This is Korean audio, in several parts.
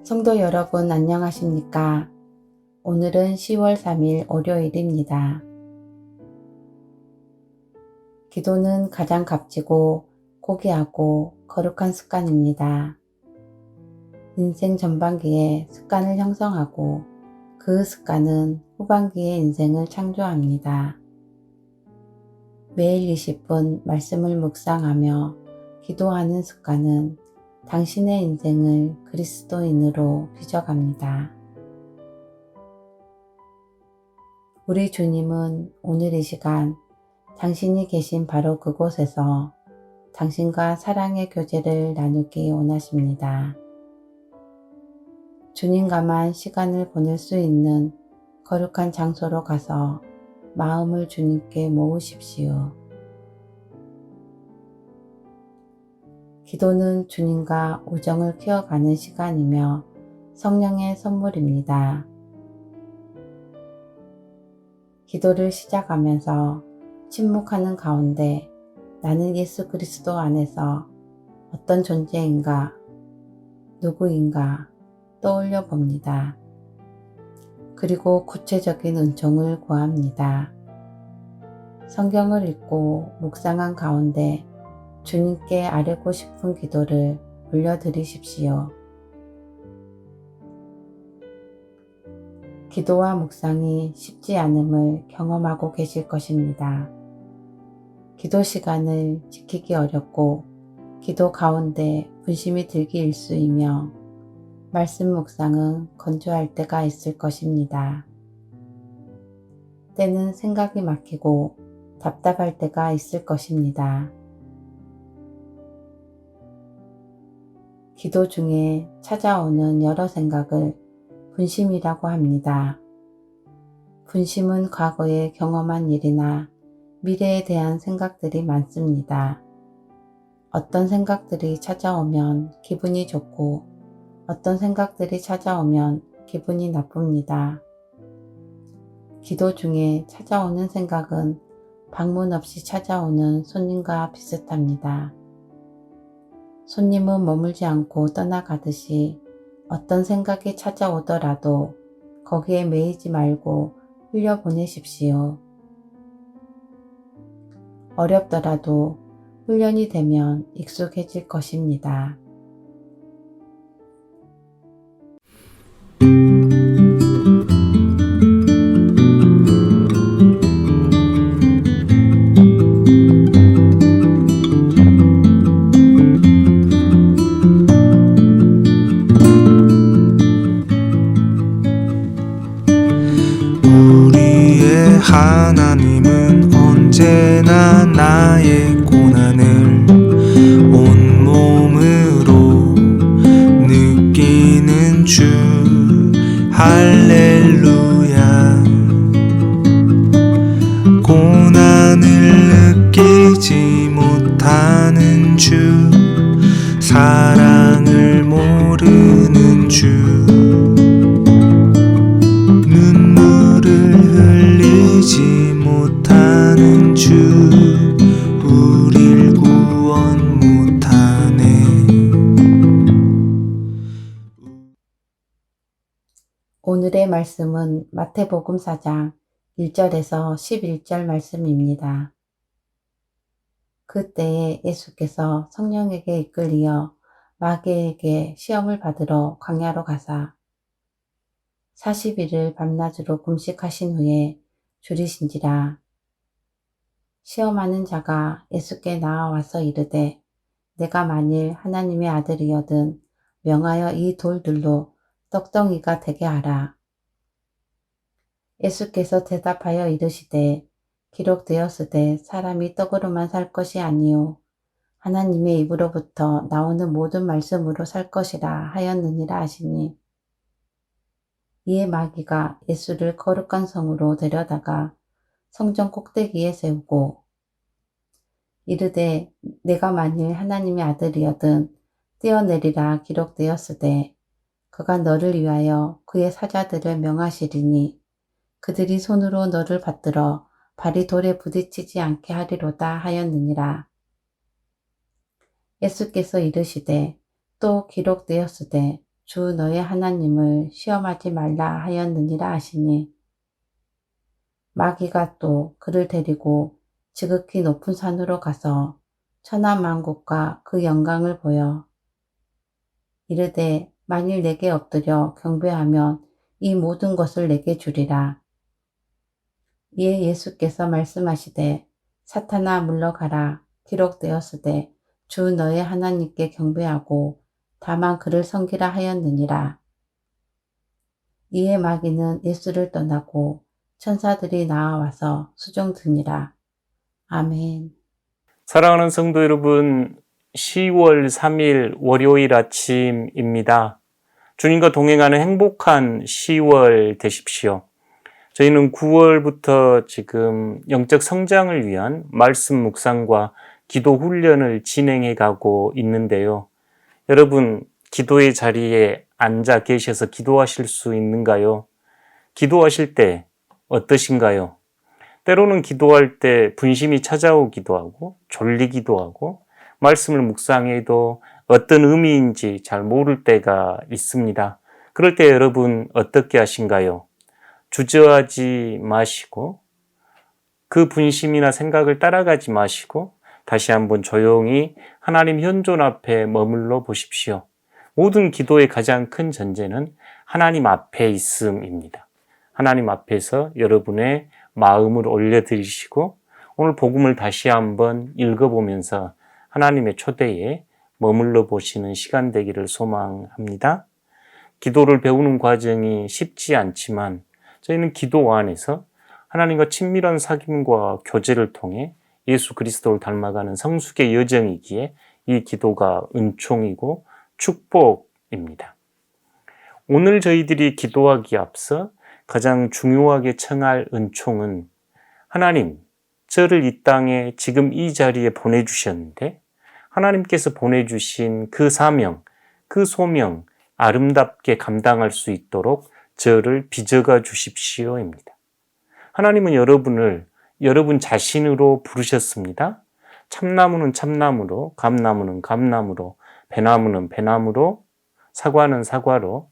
성도 여러분 안녕하십니까? 오늘은 10월 3일 월요일입니다. 기도는 가장 값지고 고귀하고 거룩한 습관입니다. 인생 전반기에 습관을 형성하고 그 습관은 후반기의 인생을 창조합니다. 매일 20분 말씀을 묵상하며 기도하는 습관은 당신의 인생을 그리스도인으로 빚어갑니다. 우리 주님은 오늘 이 시간 당신이 계신 바로 그곳에서 당신과 사랑의 교제를 나누기 원하십니다. 주님과만 시간을 보낼 수 있는 거룩한 장소로 가서 마음을 주님께 모으십시오. 기도는 주님과 우정을 키워가는 시간이며 성령의 선물입니다. 기도를 시작하면서 침묵하는 가운데 나는 예수 그리스도 안에서 어떤 존재인가, 누구인가 떠올려 봅니다. 그리고 구체적인 은총을 구합니다. 성경을 읽고 묵상한 가운데 주님께 아뢰고 싶은 기도를 올려드리십시오. 기도와 묵상이 쉽지 않음을 경험하고 계실 것입니다. 기도 시간을 지키기 어렵고 기도 가운데 분심이 들기 일쑤이며 말씀 묵상은 건조할 때가 있을 것입니다. 때는 생각이 막히고 답답할 때가 있을 것입니다. 기도 중에 찾아오는 여러 생각을 분심이라고 합니다. 분심은 과거에 경험한 일이나 미래에 대한 생각들이 많습니다. 어떤 생각들이 찾아오면 기분이 좋고 어떤 생각들이 찾아오면 기분이 나쁩니다. 기도 중에 찾아오는 생각은 방문 없이 찾아오는 손님과 비슷합니다. 손님은 머물지 않고 떠나가듯이 어떤 생각이 찾아오더라도 거기에 매이지 말고 흘려보내십시오. 어렵더라도 훈련이 되면 익숙해질 것입니다. 하나님은 언제나 나의 고난을 온몸으로 느끼는 주 할렐루야. 고난을 느끼지 못하는 주, 사랑을 모르는 주, 지 못하는 주, 우릴 구원 못하네. 오늘의 말씀은 마태복음 4장 1절에서 11절 말씀입니다. 그때에 예수께서 성령에게 이끌리어 마귀에게 시험을 받으러 광야로 가사 40일을 밤낮으로 금식하신 후에 줄이신지라. 시험하는 자가 예수께 나아와서 이르되 내가 만일 하나님의 아들이여든 명하여 이 돌들로 떡덩이가 되게 하라. 예수께서 대답하여 이르시되 기록되었으되 사람이 떡으로만 살 것이 아니요 하나님의 입으로부터 나오는 모든 말씀으로 살 것이라 하였느니라 하시니, 이에 마귀가 예수를 거룩한 성으로 데려다가 성전 꼭대기에 세우고 이르되 내가 만일 하나님의 아들이여든 뛰어내리라 기록되었으되 그가 너를 위하여 그의 사자들을 명하시리니 그들이 손으로 너를 받들어 발이 돌에 부딪히지 않게 하리로다 하였느니라. 예수께서 이르시되 또 기록되었으되 주 너의 하나님을 시험하지 말라 하였느니라 하시니 마귀가 또 그를 데리고 지극히 높은 산으로 가서 천하만국과 그 영광을 보여 이르되 만일 내게 엎드려 경배하면 이 모든 것을 내게 주리라. 이에 예수께서 말씀하시되 사탄아 물러가라 기록되었으되 주 너의 하나님께 경배하고 다만 그를 섬기라 하였느니라. 이에 마귀는 예수를 떠나고 천사들이 나와와서 수종드니라. 아멘. 사랑하는 성도 여러분, 10월 3일 월요일 아침입니다. 주님과 동행하는 행복한 10월 되십시오. 저희는 9월부터 지금 영적 성장을 위한 말씀 묵상과 기도 훈련을 진행해 가고 있는데요. 여러분, 기도의 자리에 앉아 계셔서 기도하실 수 있는가요? 기도하실 때 어떠신가요? 때로는 기도할 때 분심이 찾아오기도 하고 졸리기도 하고 말씀을 묵상해도 어떤 의미인지 잘 모를 때가 있습니다. 그럴 때 여러분 어떻게 하신가요? 주저하지 마시고 그 분심이나 생각을 따라가지 마시고 다시 한번 조용히 하나님 현존 앞에 머물러 보십시오. 모든 기도의 가장 큰 전제는 하나님 앞에 있음입니다. 하나님 앞에서 여러분의 마음을 올려드리시고 오늘 복음을 다시 한번 읽어보면서 하나님의 초대에 머물러 보시는 시간 되기를 소망합니다. 기도를 배우는 과정이 쉽지 않지만 저희는 기도 안에서 하나님과 친밀한 사귐과 교제를 통해 예수 그리스도를 닮아가는 성숙의 여정이기에 이 기도가 은총이고 축복입니다. 오늘 저희들이 기도하기에 앞서 가장 중요하게 청할 은총은 하나님, 저를 이 땅에 지금 이 자리에 보내주셨는데 하나님께서 보내주신 그 사명, 그 소명 아름답게 감당할 수 있도록 저를 빚어가 주십시오입니다. 하나님은 여러분을 여러분 자신으로 부르셨습니다. 참나무는 참나무로, 감나무는 감나무로, 배나무는 배나무로, 사과는 사과로,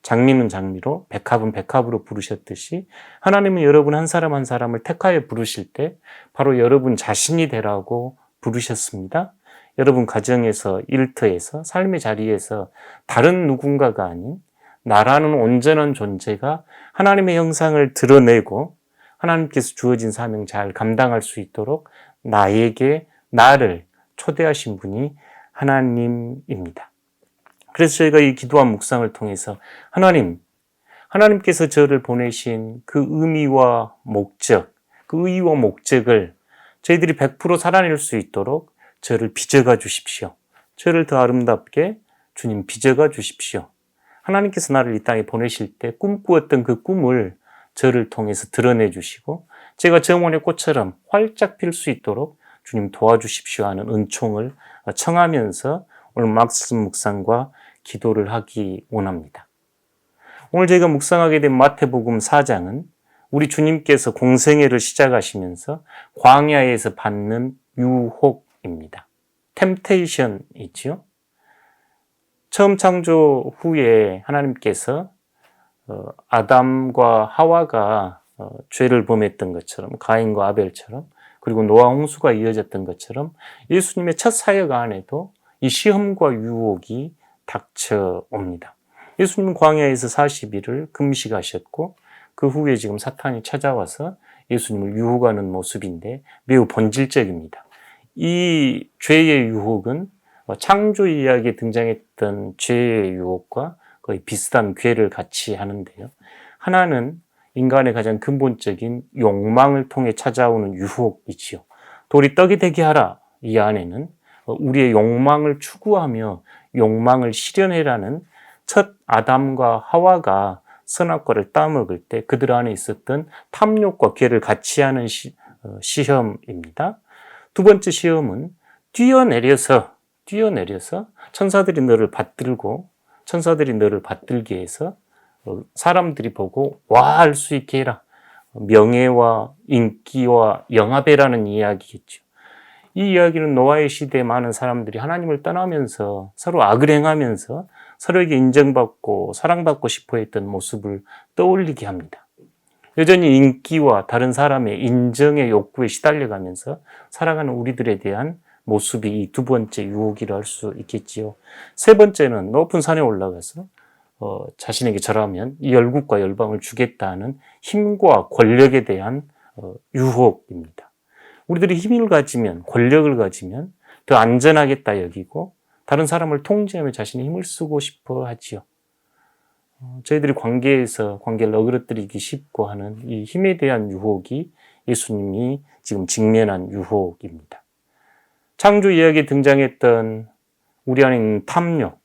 장미는 장미로, 백합은 백합으로 부르셨듯이 하나님은 여러분 한 사람 한 사람을 택하여 부르실 때 바로 여러분 자신이 되라고 부르셨습니다. 여러분 가정에서, 일터에서, 삶의 자리에서 다른 누군가가 아닌 나라는 온전한 존재가 하나님의 형상을 드러내고 하나님께서 주어진 사명 잘 감당할 수 있도록 나에게 나를 초대하신 분이 하나님입니다. 그래서 저희가 이 기도와 묵상을 통해서 하나님께서 저를 보내신 그 의미와 목적, 그 의의와 목적을 저희들이 100% 살아낼 수 있도록 저를 빚어가 주십시오. 저를 더 아름답게 주님 빚어가 주십시오. 하나님께서 나를 이 땅에 보내실 때 꿈꾸었던 그 꿈을 저를 통해서 드러내 주시고 제가 정원의 꽃처럼 활짝 필 수 있도록 주님 도와주십시오 하는 은총을 청하면서 오늘 말씀 묵상과 기도를 하기 원합니다. 오늘 저희가 묵상하게 된 마태복음 4장은 우리 주님께서 공생애를 시작하시면서 광야에서 받는 유혹입니다. 템테이션이지요. 처음 창조 후에 하나님께서 아담과 하와가 죄를 범했던 것처럼 가인과 아벨처럼 그리고 노아 홍수가 이어졌던 것처럼 예수님의 첫 사역 안에도 이 시험과 유혹이 닥쳐옵니다. 예수님은 광야에서 40일을 금식하셨고 그 후에 지금 사탄이 찾아와서 예수님을 유혹하는 모습인데 매우 본질적입니다. 이 죄의 유혹은 창조 이야기에 등장했던 죄의 유혹과 거의 비슷한 궤를 같이 하는데요. 하나는 인간의 가장 근본적인 욕망을 통해 찾아오는 유혹이지요. 돌이 떡이 되게 하라. 이 안에는 우리의 욕망을 추구하며 욕망을 실현해라는 첫 아담과 하와가 선악과를 따먹을 때 그들 안에 있었던 탐욕과 궤를 같이 하는 시험입니다. 두 번째 시험은 뛰어내려서 천사들이 너를 받들게 해서 사람들이 보고 와 할 수 있게 해라. 명예와 인기와 영합해라는 이야기겠죠. 이 이야기는 노아의 시대에 많은 사람들이 하나님을 떠나면서 서로 악을 행하면서 서로에게 인정받고 사랑받고 싶어 했던 모습을 떠올리게 합니다. 여전히 인기와 다른 사람의 인정의 욕구에 시달려가면서 살아가는 우리들에 대한 모습이 이 두 번째 유혹이라 할 수 있겠지요. 세 번째는 높은 산에 올라가서 자신에게 절하면 이 열국과 열방을 주겠다는 힘과 권력에 대한 유혹입니다. 우리들이 힘을 가지면, 권력을 가지면 더 안전하겠다 여기고 다른 사람을 통제하며 자신의 힘을 쓰고 싶어 하지요. 저희들이 관계에서 관계를 어그러뜨리기 쉽고 하는 이 힘에 대한 유혹이 예수님이 지금 직면한 유혹입니다. 창조 이야기에 등장했던 우리 안에 있는 탐욕,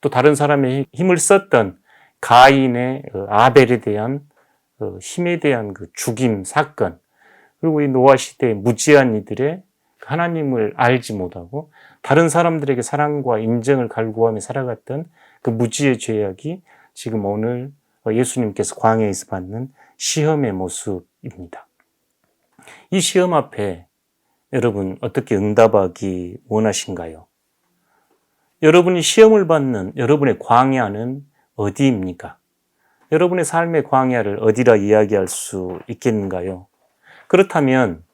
또 다른 사람의 힘을 썼던 가인의 아벨에 대한 힘에 대한 그 죽임 사건, 그리고 이 노아 시대의 무지한 이들의 하나님을 알지 못하고 다른 사람들에게 사랑과 인정을 갈구하며 살아갔던 그 무지의 죄악이 지금 오늘 예수님께서 광야에서 받는 시험의 모습입니다. 이 시험 앞에 여러분 어떻게 응답하기 원하신가요? 여러분이 시험을 받는 여러분의 광야는 어디입니까? 여러분의 삶의 광야를 어디라 이야기할 수 있겠는가요? 그렇다면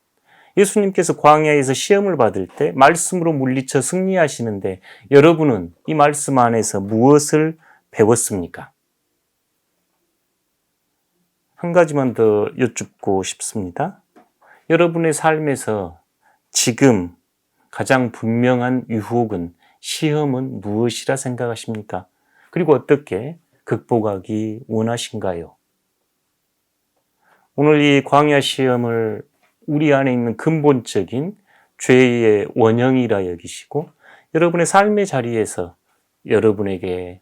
예수님께서 광야에서 시험을 받을 때 말씀으로 물리쳐 승리하시는데 여러분은 이 말씀 안에서 무엇을 배웠습니까? 한 가지만 더 여쭙고 싶습니다. 여러분의 삶에서 지금 가장 분명한 유혹은, 시험은 무엇이라 생각하십니까? 그리고 어떻게 극복하기 원하신가요? 오늘 이 광야 시험을 우리 안에 있는 근본적인 죄의 원형이라 여기시고 여러분의 삶의 자리에서 여러분에게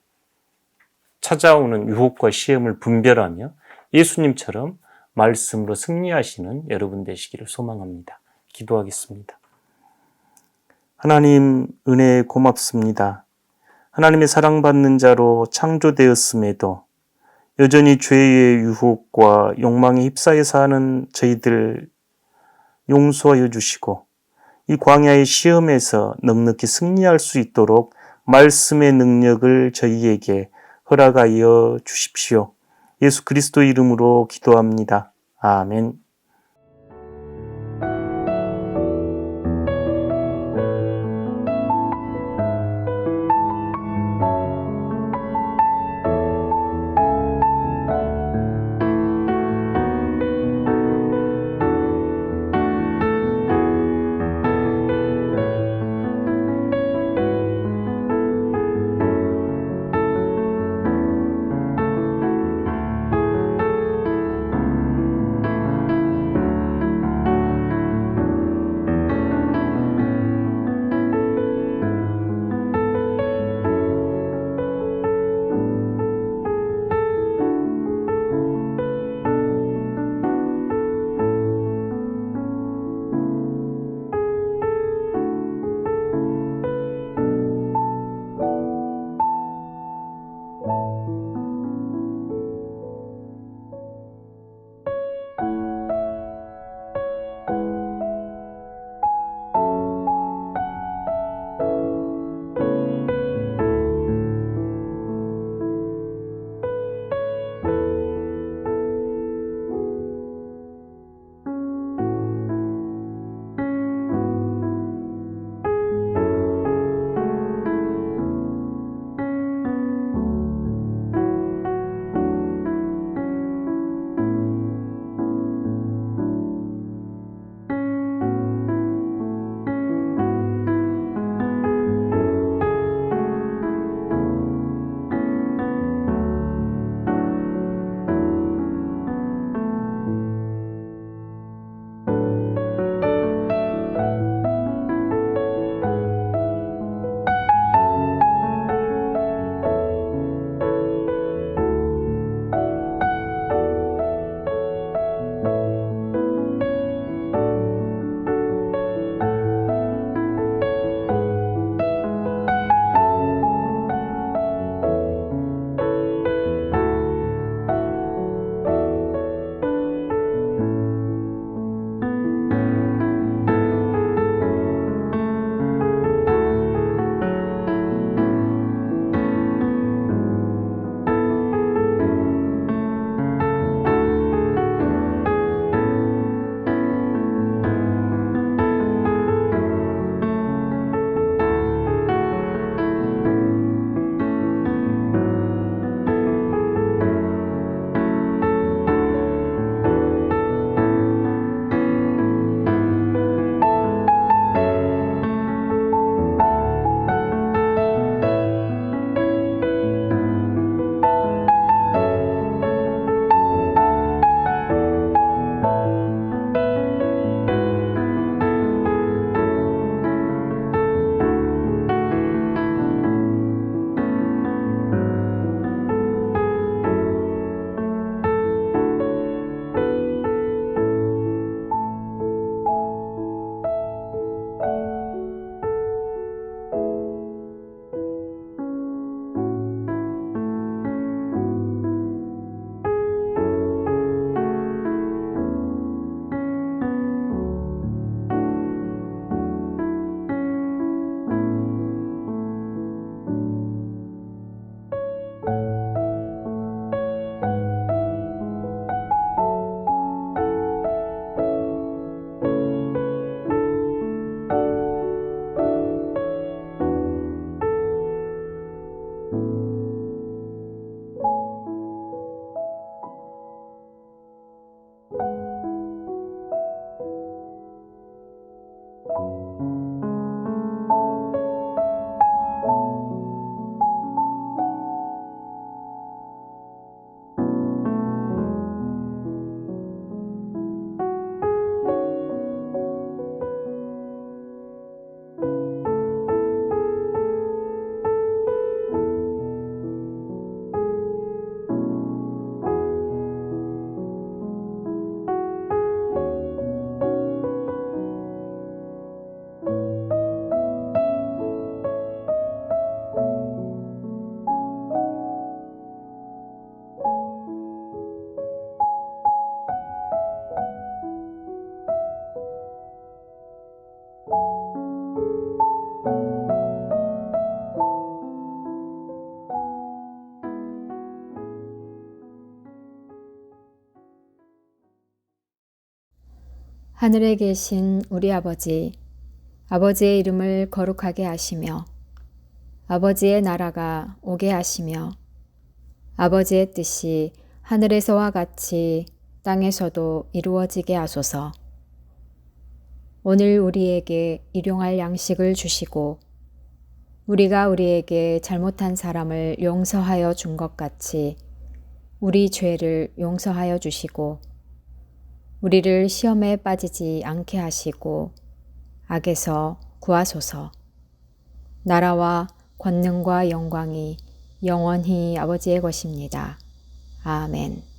찾아오는 유혹과 시험을 분별하며 예수님처럼 말씀으로 승리하시는 여러분 되시기를 소망합니다. 기도하겠습니다. 하나님, 은혜 고맙습니다. 하나님의 사랑받는 자로 창조되었음에도 여전히 죄의 유혹과 욕망에 휩싸여 사는 저희들 용서하여 주시고 이 광야의 시험에서 넉넉히 승리할 수 있도록 말씀의 능력을 저희에게 허락하여 주십시오. 예수 그리스도 이름으로 기도합니다. 아멘. 하늘에 계신 우리 아버지, 아버지의 이름을 거룩하게 하시며 아버지의 나라가 오게 하시며 아버지의 뜻이 하늘에서와 같이 땅에서도 이루어지게 하소서. 오늘 우리에게 일용할 양식을 주시고 우리가 우리에게 잘못한 사람을 용서하여 준 것 같이 우리 죄를 용서하여 주시고 우리를 시험에 빠지지 않게 하시고 악에서 구하소서. 나라와 권능과 영광이 영원히 아버지의 것입니다. 아멘.